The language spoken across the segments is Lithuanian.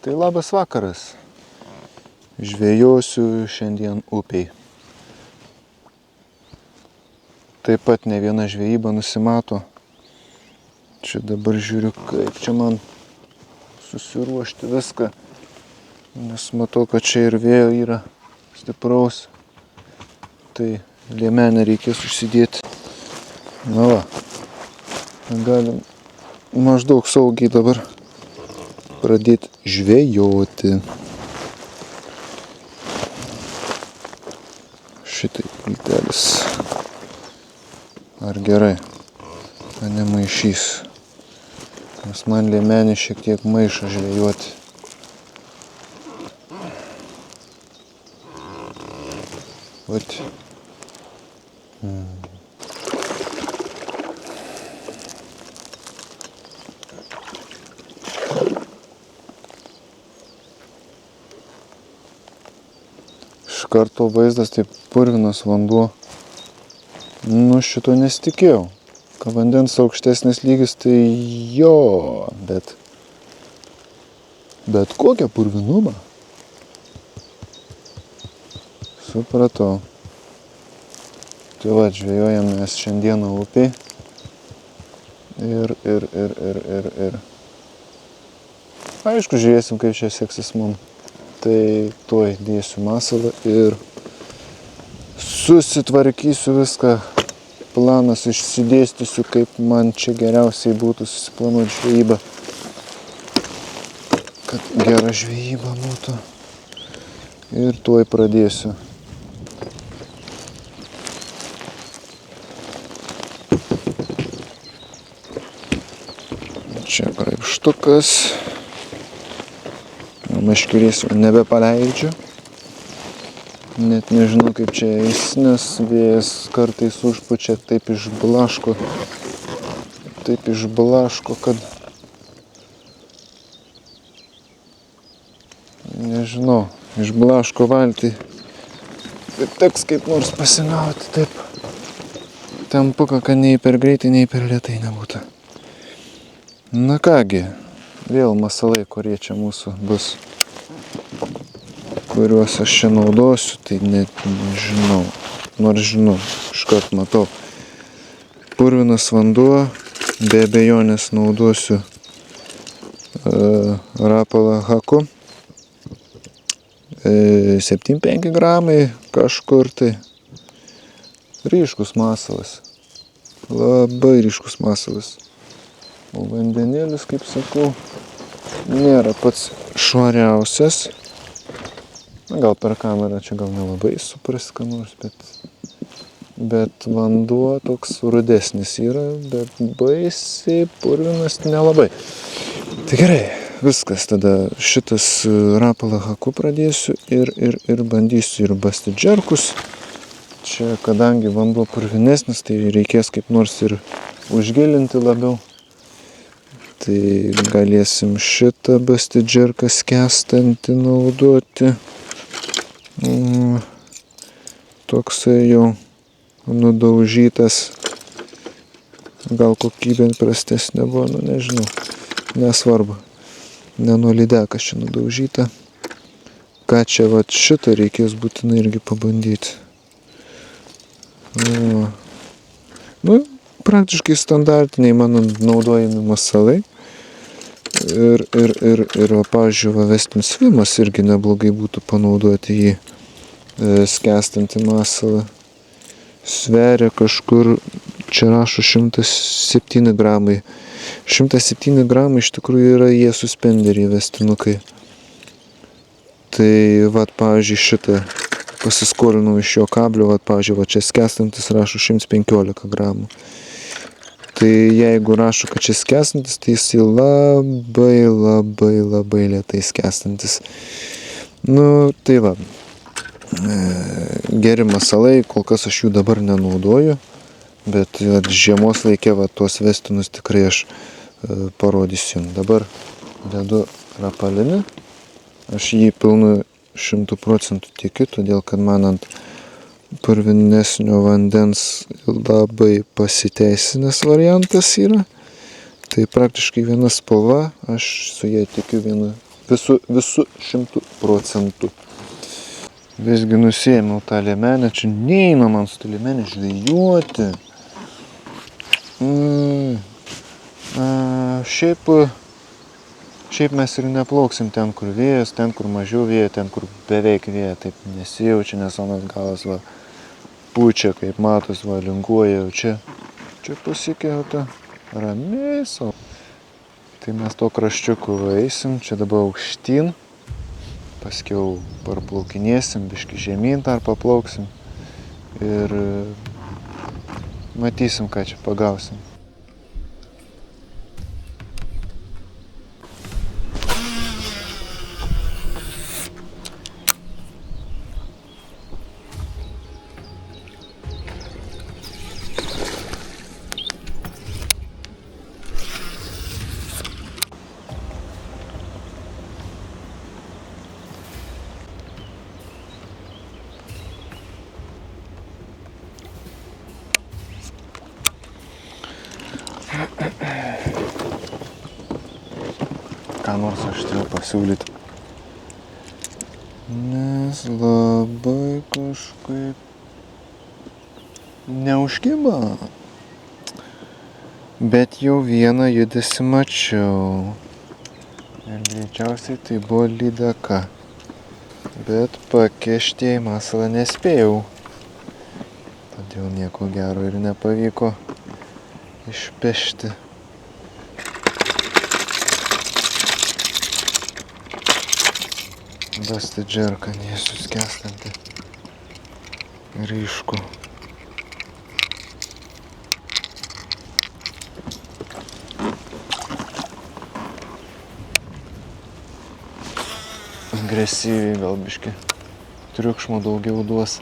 Tai labas vakaras. Žvejosiu šiandien upiai. Taip pat ne viena žvejyba nusimato. Čia dabar žiūriu, kaip čia man susiruošti viską. Nes matau, kad čia ir vėjo yra stipraus. Tai liemenę reikės užsidėti. Na va. Galim maždaug saugiai dabar pradėti žvejoti. Šitai plytelis. Ar gerai? Ar nemaišys? Nes man liemenė šiek tiek maišo žvejoti. Vat. Iš karto vaizdas taip purvinas vanduo. Nu šito nesitikėjau. Kad vandens aukštesnis lygis, tai jo, bet kokią purvinumą. Supratau. Tai va, žvejojam mes šiandieną upiai. Ir. Aišku, žiūrėsim, kaip čia seksis mum. Tai tuoj dėsiu masalą ir susitvarkysiu viską. Planas išsidėstysiu, kaip man čia geriausiai būtų susiplanuoti žvejybą. Kad gera žvejyba būtų. Ir tuoj pradėsiu. Čia graibštukas. Meškerės jau nebepaleidžiu. Net nežinau, kaip čia eis, nes vėjas kartais užpučia taip išblaško, kad nežinau, išblaško valtį. Ir teks kaip nors pasigauti taip. Tempuką, kad nei per greitai, nei per lėtai nebūtų. Na kągi, vėl masalai, kurie čia mūsų bus. Kuriuos aš čia naudosiu, tai net nežinau. Nors žinau, iškart matau. Purvinas vanduo, be abejonės naudosiu rapalą haku. 7-5 gramai kažkur tai. Ryškus masalas. Labai ryškus masalas. O vandenėlis, kaip sakau, nėra pats švariausias. Na, gal per kamerą čia gal nelabai supras, ką nors, bet vanduo toks rudesnis yra, bet baisiai purvinas nelabai. Tai gerai, viskas, tada šitas rapalą haku pradėsiu ir bandysiu ir basti džerkus. Čia, kadangi vanduo purvinesnis, tai reikės kaip nors ir užgilinti labiau. Tai galėsim šitą basti džerką skęstantį naudoti. Toksai jau nudaužytas, gal kokybė prastesnė buvo, nu nežinau, nesvarbu, ne nuo lydekas čia nudaužyta. Ką čia vat šitą reikės būtinai irgi pabandyti. Nu, praktiškai standartiniai mano naudojami masalai. Ir pavyzdžiui, Westinis filmas irgi neblogai būtų panaudoti jį skęstantį masalą. Sveria kažkur, čia rašo 107 gramai. 107 gramai iš tikrųjų yra jie suspenderiai Westinukai. Tai, vat, pavyzdžiui, šitą pasiskolinau iš jo kablio, vat, pavyzdžiui, va čia skęstantis rašo 115 gramų. Tai jeigu rašo, kad čia skęstantis, tai jisai labai lėtai skęstantis. Nu, tai va. Geri masalai, kol kas aš jų dabar nenaudoju, bet žiemos laikė, va, tuos Westinus tikrai aš parodysiu. Dabar dedu rapalinį. Aš jį pilnu 100% tikiu, todėl kad man ant purvinesnio vandens labai pasiteisinęs variantas yra. Tai praktiškai viena spalva, aš su ja tikiu Visu 100%. Visgi nusiėmiau tą liemenę, čia neina man su tą liemenę žvejoti. Šiaip mes ir neplauksim ten, kur vėjas, ten, kur mažiau vėja, ten, kur beveik vėja, taip nesijaučia, nes anas galas va pučia, kaip matos, va linguoja jau čia. Čia pasikėta ramiai savo. Tai mes to kraščiuku eisim, čia dabar aukštyn, paskiau parplaukinėsim, biški žemyn dar paplauksim ir matysim, ką čia pagausim. Ką nors aštriau pasiūlyti. Nes labai kažkaip neužkiba. Bet jau vieną judesį mačiau. Ir greičiausiai tai buvo lydeka. Bet pakišti į masalą nespėjau. Todėl nieko gero ir nepavyko išpešti. Basti džerką, nesuskęstantį. Ryšku. Agresyviai gal biški. Triukšmo daugiau duos.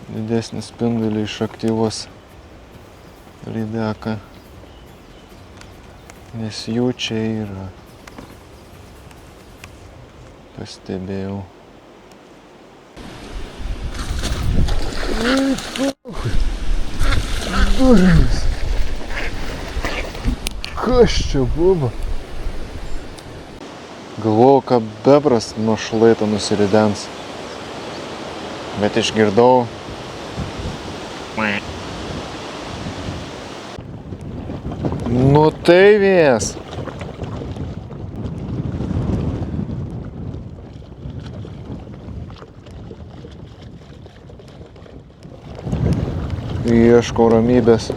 Didesnį spindulį išaktyvuos lydeką. Nes jų čia yra. Pastebėjau. Durimis. Kas čia buvo? Galvojau, kad bebras nuo šlaito nusiridens. Bet išgirdau. Nu tai vėjas. Ieškau ramybės.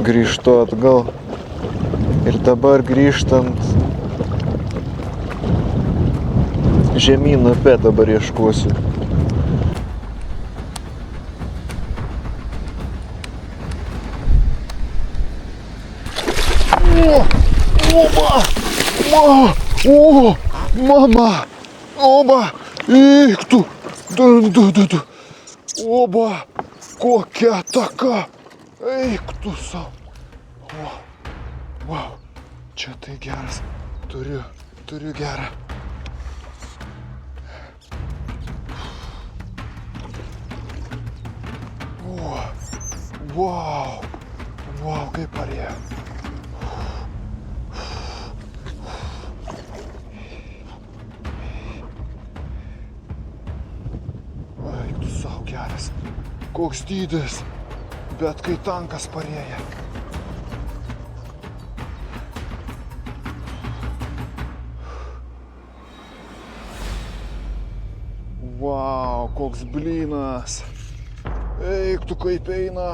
Grįžtu atgal. Ir dabar grįžtant žemyn upe dabar ieškosiu. О, мама! Оба! Eik tu! Du. Oba! Kokia taka! Eik tu savo! Wow! Čia tai geras. Turiu gerą. Wow, kaip parėjo. Eik tu savo geras. Koks dydis, bet kai tankas parėja. Wow, koks blynas. Eik tu kaip eina.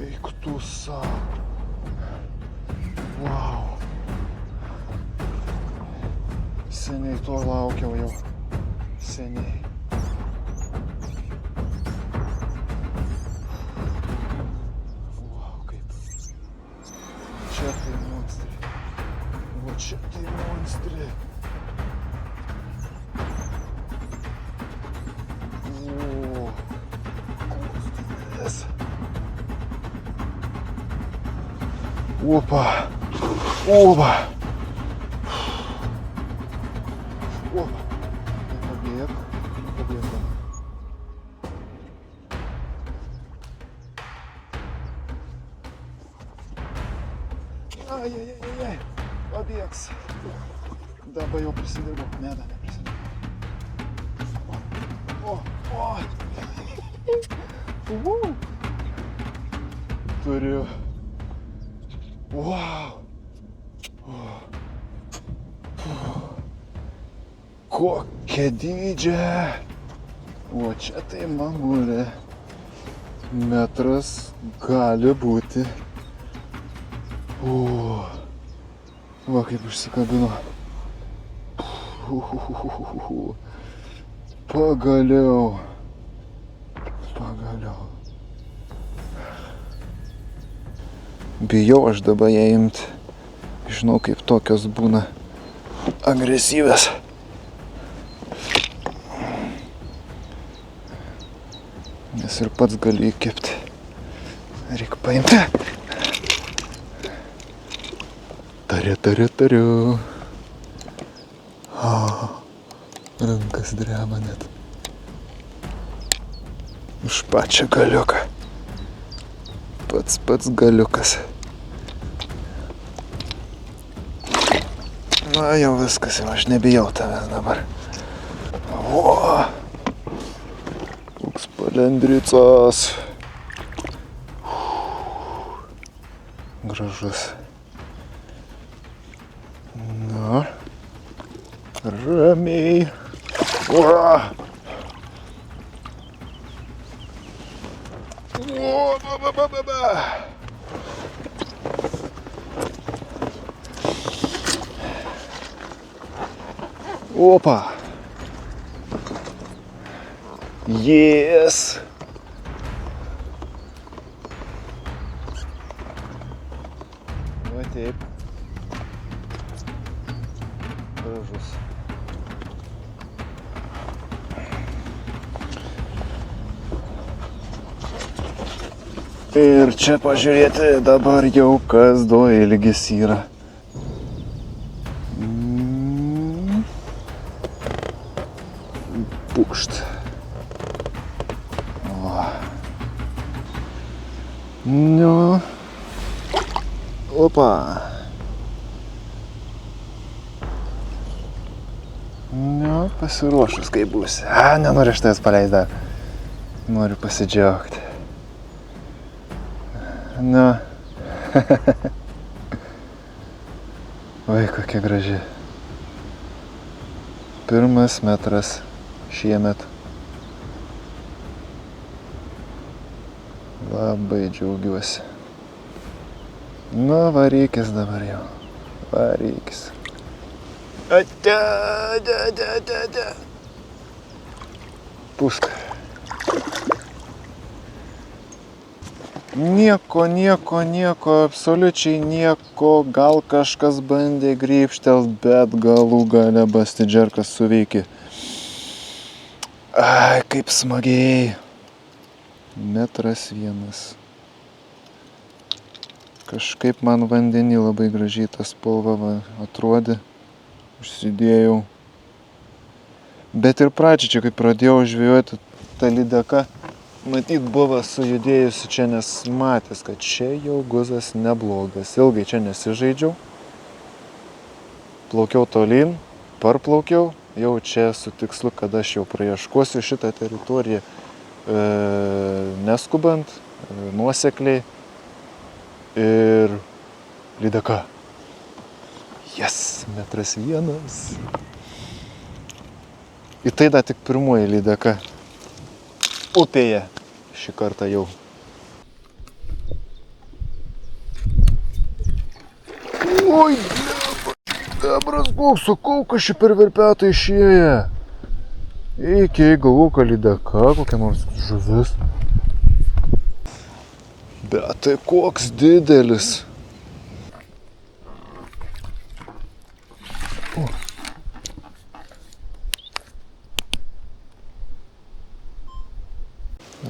Eik tu savo. Wow. Seniai to laukiau jau. Seniai. Wow, kaip. Čia tai monstrai. O čia tai monstrai. Опа! Побег. Ai. Pabėgs. Dabar jau prisidirbau. Ne, dar neprisidirbau. Turiu. Wow. Kokia dydžia. O čia tai mamulė. Metras gali būti. Va kaip užsikabino. Pagaliau. Bijau aš dabar ją imti. Žinau, kaip tokios būna agresyvės. Nes ir pats gali įkipti. Reikia paimti. Tariu. Rankas dreba net. Už pačią galiuką. Pats galiukas. Na jau viskas, jau aš nebijau tavęs dabar. Koks palendricas. Gražus. Na, ramiai. Opa. Yes. Va taip. Gražus. Ir čia pažiūrėti dabar jau kas do ilgis yra. Pukšt. Nu. Opa. Nu, pasiruošus kaip būsi. Nenoriu aš tavęs paleist dar. Noriu pasidžiaugti. Nu. Oi, kokia graži. Pirmas metras šiemet. Labai džiaugiuosi. Nu, varykis dabar jau. Varykis. Ate. Pusk. Nieko, absoliučiai nieko, gal kažkas bandė grybštelt, bet galų gale bastidžerkas suveikė. Ai, kaip smagiai. Metras vienas. Kažkaip man vandenį labai gražiai ta spalva atrodė. Užsidėjau. Bet ir pradžiai, čia kai pradėjau žvejoti tą lydeką, matyt, buvo sujudėjusi čia, nes matęs, kad čia jau guzas neblogas. Ilgai čia nesižaidžiau. Plaukiau tolyn, parplaukiau. Jau čia su tikslu, kad aš jau praieškosiu šitą teritoriją neskubant, nuosekliai. Ir lydeka. Yes, metras vienas. Į tai da tik pirmoji lydeka. Upėje šį kartą jau. Oi, debras, koks sakau, kas šį per verpetą išėję. Iki galvau, kad lydeka, kokia nors žuvis. Bet tai koks didelis.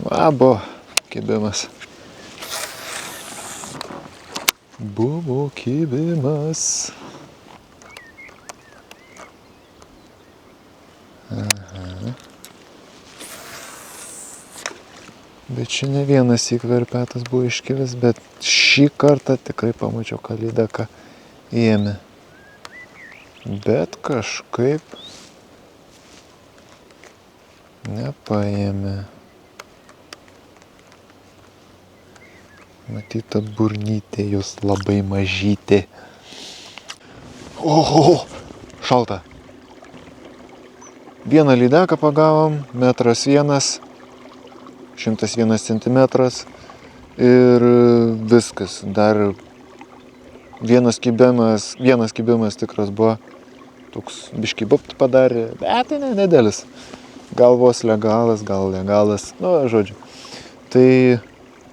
Buvo kibimas. Buvo kibimas. Aha. Bet čia ne vienas įkverpetas buvo iškilęs, bet šį kartą tikrai pamačiau, kad lydeka ėmė. Bet kažkaip nepaėmė. Matyt, ta burnytė jūs labai mažytė. Oho, šalta. Vieną lydeką pagavom, 1,1 m, 101 centimetras ir viskas. Dar vienas kibimas tikras buvo. Toks biškį bupt padarė, bet tai nedėlis. Gal vos legalas, gal legalas, nu, žodžiu. Tai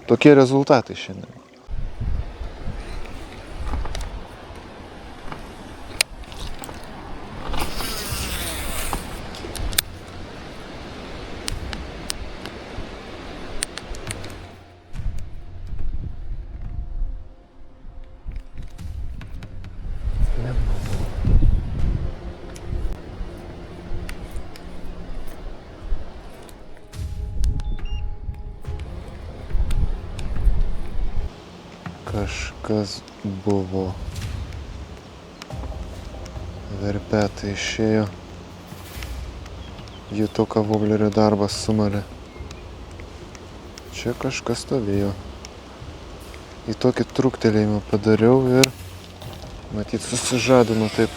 tokie rezultatai šiandien. Kažkas buvo. Verpetai išėjo. Jutuką voblerio darbas sumalė. Čia kažkas stovėjo. Į tokį truktelėjimą padariau ir matyt susižadino taip.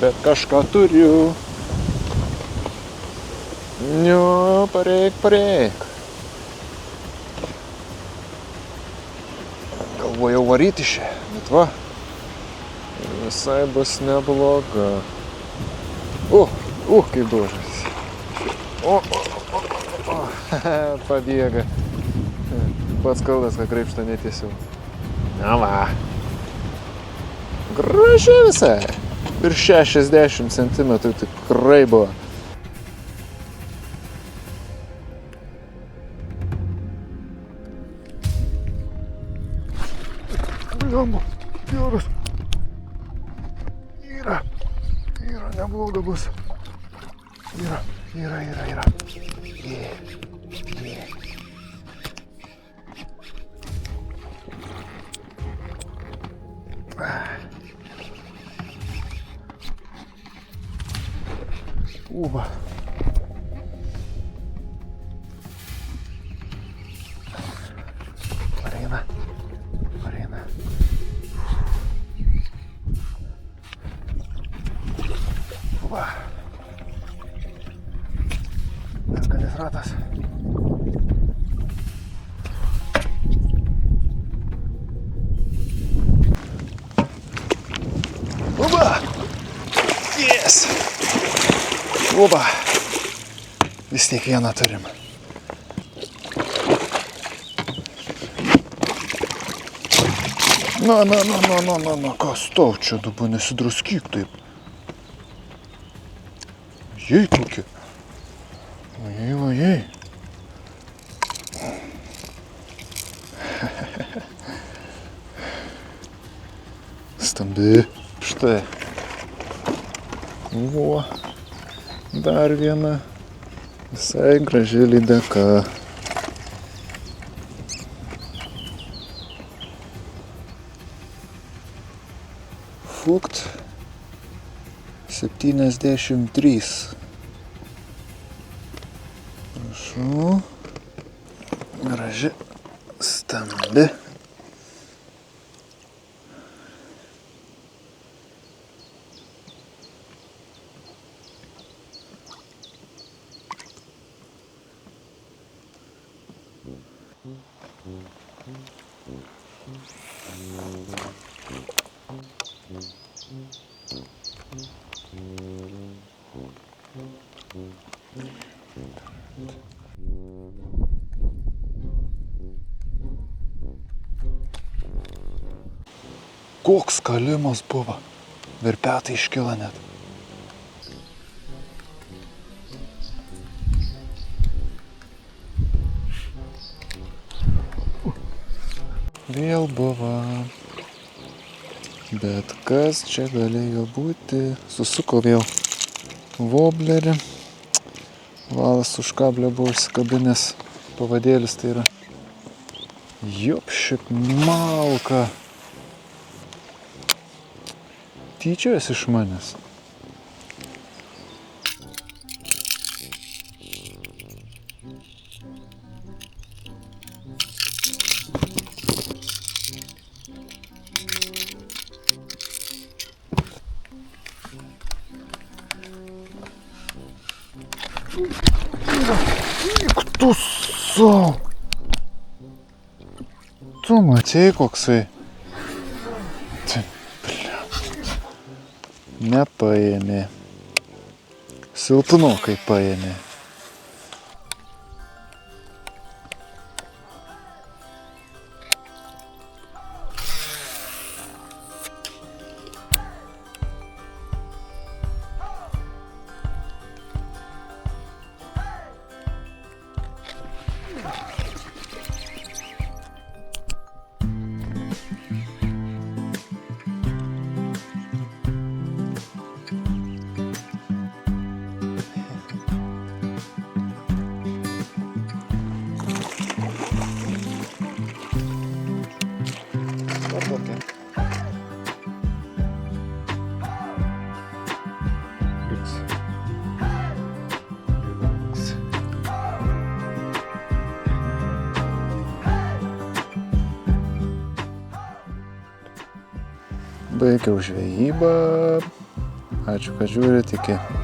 Bet kažką turiu. Nu, pareik. Galvojau varyti šią, bet va, visai bus nebloga. Kaip dužas. Pabėga. Pats kaltas, kad graibštą netiesiau. Na va. Graži visai. Ir 60 cm tikrai buvo. Blemba, geras. Yra, nebloga bus. Yra. Uba. Pareina. Uba. Pergalės ratas. Uba. Yes. Uba. Vis tiek vieną turim. Na, kas tau čia dabar nesidruskyk taip. Jei kokie. Ojei. Stambi. Štai. Buvo. Dar viena visai graži lydeka. Fukt 73. Prašau. Graži, stambi. Koks kalimas buvo. Verpetai iškilo net. Vėl buvo. Bet kas čia galėjo būti? Susukau vėl woblerį. Valas už kablio buvo užsikabinęs. Pavadėlis tai yra. Jopšik malka. Tyčiojas iš manęs. Eik tu sau. Tu matei koksai. Nepaėmė. Silpnokai paėmė. Baigiau žvejybą. Ačiū, kad žiūrit, iki.